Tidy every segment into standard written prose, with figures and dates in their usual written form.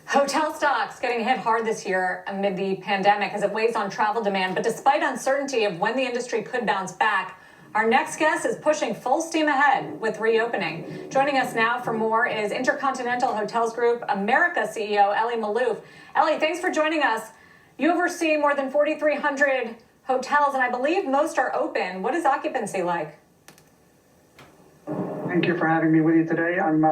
Hotel stocks getting hit hard this year amid the pandemic as it weighs on travel demand. But despite uncertainty of when the industry could bounce back, our next guest is pushing full steam ahead with reopening. Joining us now for more is Intercontinental Hotels Group America CEO Elie Maalouf. Elie, thanks for joining us. You oversee more than 4,300 hotels, and I believe most are open. What is occupancy like? Thank you for having me with you today. I'm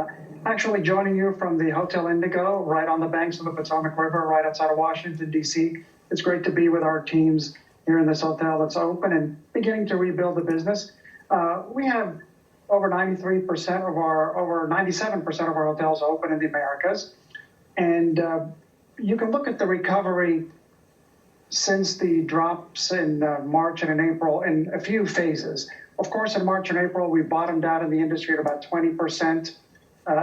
actually joining you from the Hotel Indigo, right on the banks of the Potomac River, right outside of Washington, D.C. It's great to be with our teams here in this hotel that's open and beginning to rebuild the business. We have over 97% of our hotels open in the Americas. And you can look at the recovery since the drops in March and in April in a few phases. Of course, in March and April, we bottomed out in the industry at about 20%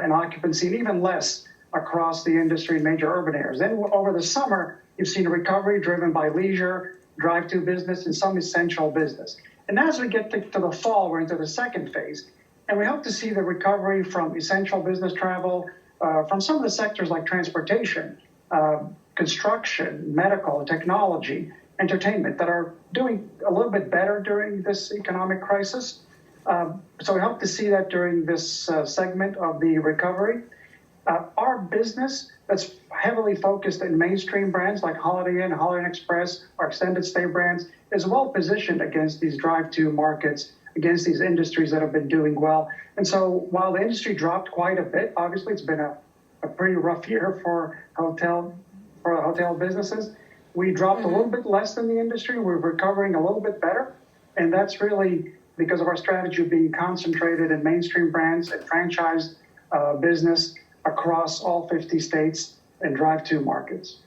in occupancy, and even less across the industry in major urban areas. Then over the summer, you've seen a recovery driven by leisure, drive-to business, and some essential business. And as we get to the fall, we're into the second phase, and we hope to see the recovery from essential business travel, from some of the sectors like transportation, construction, medical, technology, entertainment that are doing a little bit better during this economic crisis. So we hope to see that during this segment of the recovery. Our business that's heavily focused in mainstream brands like Holiday Inn, Holiday Inn Express, our extended stay brands, is well positioned against these drive-to markets, against these industries that have been doing well. And so while the industry dropped quite a bit, obviously it's been a pretty rough year for hotel businesses. We dropped a little bit less than the industry. We're recovering a little bit better. And that's really because of our strategy of being concentrated in mainstream brands and franchised business across all 50 states and drive-to markets.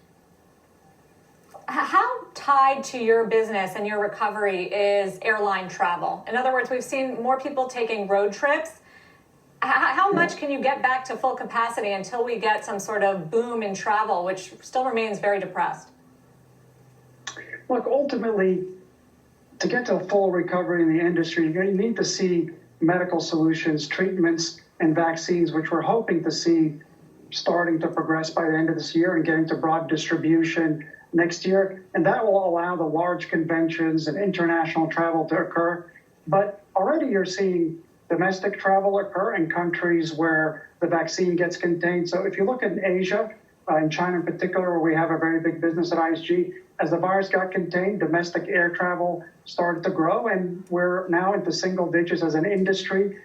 How tied to your business and your recovery is airline travel? In other words, we've seen more people taking road trips. How much can you get back to full capacity until we get some sort of boom in travel, which still remains very depressed? Look, ultimately, to get to a full recovery in the industry, you need to see medical solutions, treatments, and vaccines, which we're hoping to see starting to progress by the end of this year and getting to broad distribution next year. And that will allow the large conventions and international travel to occur. But already you're seeing domestic travel occur in countries where the vaccine gets contained. So if you look at Asia, in China in particular, where we have a very big business at IHG, as the virus got contained, domestic air travel started to grow, and we're now into single digits as an industry,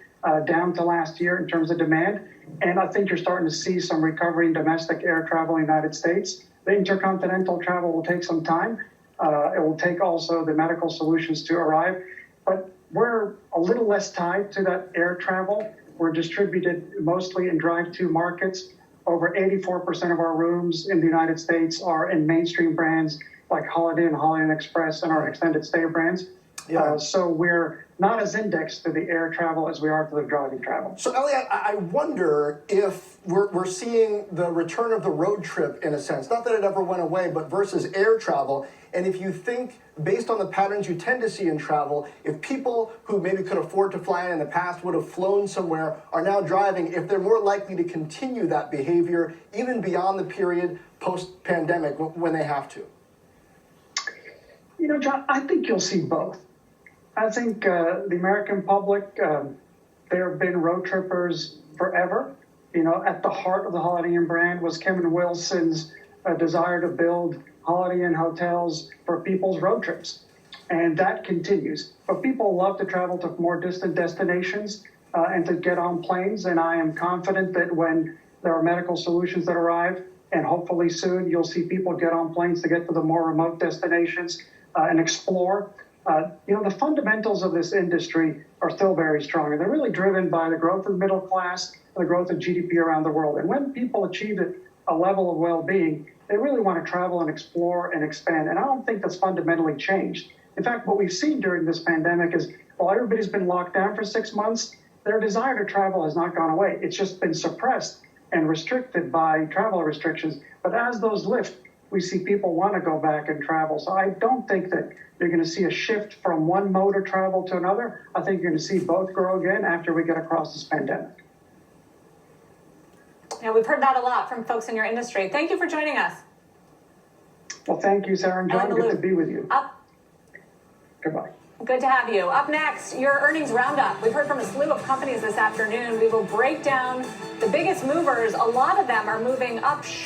down to last year in terms of demand. And I think you're starting to see some recovery in domestic air travel in the United States. The intercontinental travel will take some time. It will take also the medical solutions to arrive. But we're a little less tied to that air travel. We're distributed mostly in drive-to markets. Over 84% of our rooms in the United States are in mainstream brands like Holiday Inn, Holiday Inn Express, and our extended stay brands. Yeah. So we're not as indexed to the air travel as we are to the driving travel. So, Elie, I wonder if we're seeing the return of the road trip in a sense. Not that it ever went away, but versus air travel. And if you think, based on the patterns you tend to see in travel, if people who maybe could afford to fly in the past would have flown somewhere are now driving, if they're more likely to continue that behavior even beyond the period post-pandemic when they have to. You know, John, I think you'll see both. I think the American public, there have been road trippers forever. You know, at the heart of the Holiday Inn brand was Kevin Wilson's desire to build Holiday Inn hotels for people's road trips. And that continues. But people love to travel to more distant destinations and to get on planes. And I am confident that when there are medical solutions that arrive, and hopefully soon you'll see people get on planes to get to the more remote destinations and explore. You know, the fundamentals of this industry are still very strong, and they're really driven by the growth of the middle class and the growth of GDP around the world. And when people achieve a level of well-being, they really want to travel and explore and expand. And I don't think that's fundamentally changed. In fact, what we've seen during this pandemic is, while everybody's been locked down for 6 months, their desire to travel has not gone away. It's just been suppressed and restricted by travel restrictions. But as those lift, we see people want to go back and travel. So I don't think that you're going to see a shift from one mode of travel to another. I think you're going to see both grow again after we get across this pandemic. Yeah, we've heard that a lot from folks in your industry. Thank you for joining us. Well, thank you, Sarah and On John. the Good to loop. be with you. Up. Goodbye. Good to have you. Up next, your earnings roundup. We've heard from a slew of companies this afternoon. We will break down the biggest movers. A lot of them are moving up sharp.